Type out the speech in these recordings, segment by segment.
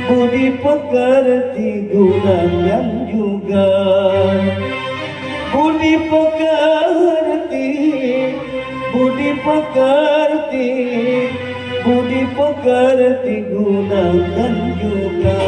budi pekerti gunakan juga. Budi pekerti, budi pekerti, budi pekerti gunakan juga.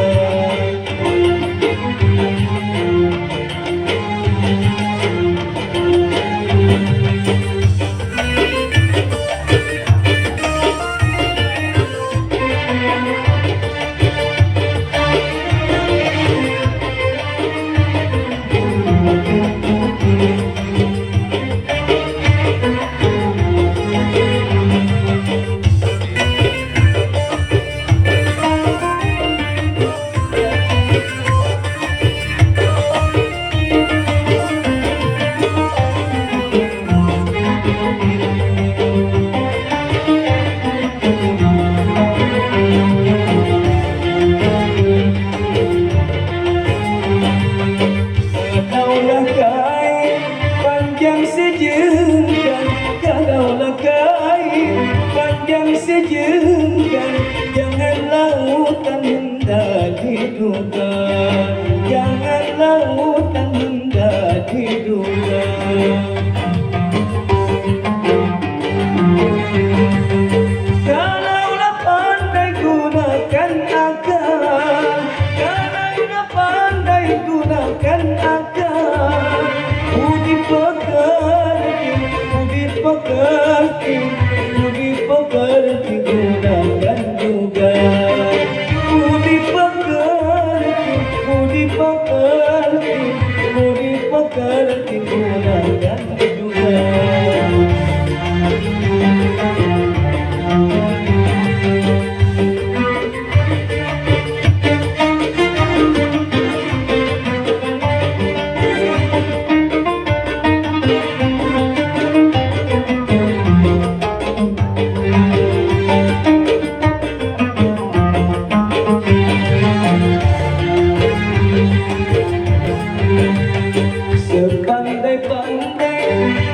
Panjang sejengkal, kalaulah kain panjang sejengkal, jangan lautan hendak diduga, jangan lautan hendak diduga. Kalaulah pandai gunakan akal, kalaulah pandai gunakan akal, budi pekerti, budi pekerti, budi pekerti gunakan juga. Budi pekerti, budi pekerti, budi pekerti gunakan juga. Sepandai-pandai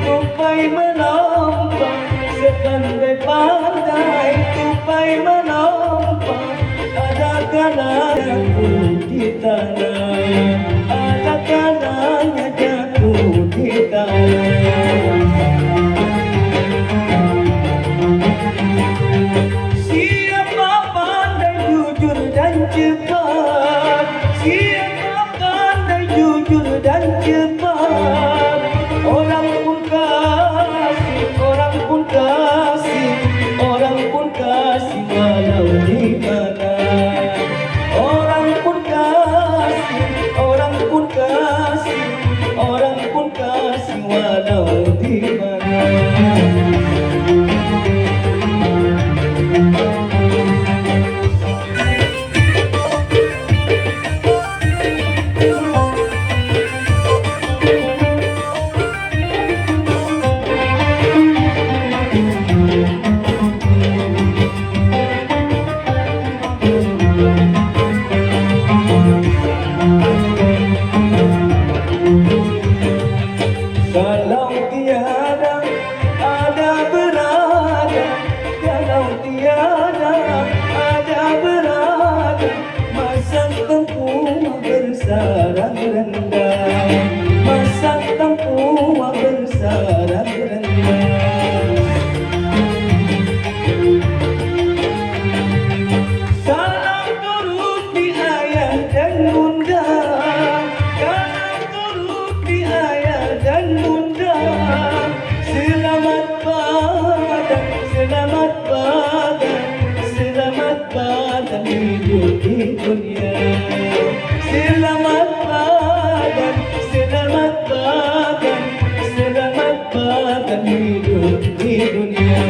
tupai menompak, sepandai-pandai tupai menompak, ada kalanya jatuh di tanah, ada kalanya jatuh di tanah. Siapa pandai jujur dan cepat, siapa pandai jujur dan cepat, orang pun kasih, orang pun kasih, orang pun kasih walau di mana. Orang pun kasih, orang pun kasih, orang pun kasih walau di mana. Kalau tiada ada berada, kalau tiada ada berada, masa tempuh bersarang rendah, masa tempuh bersarang rendah. Kalau turuti ayah dan bunda, kalau turuti ayah dan bunda, selamat badan, selamat badan, selamat badan hidup di dunia. Selamat badan, selamat badan, selamat badan hidup di dunia.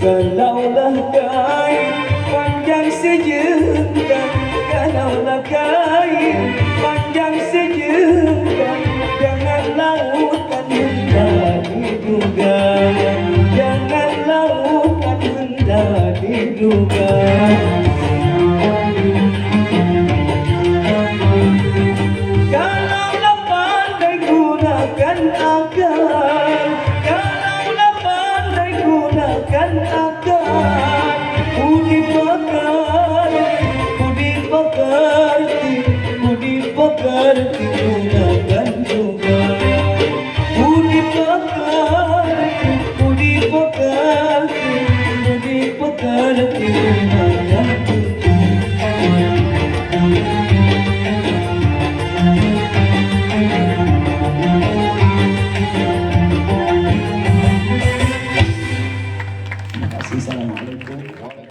Kalaulah kain panjang sejengkal kalaulah kain, panjang sejengkal jangan lautan hendak diduga, jangan lautan hendak diduga. Kalaulah pandai gunakan akal, kalaulah pandai gunakan akal, budi pekerti gunakan juga. Budi pekerti gunakan juga. Terima kasih. Assalamualaikum.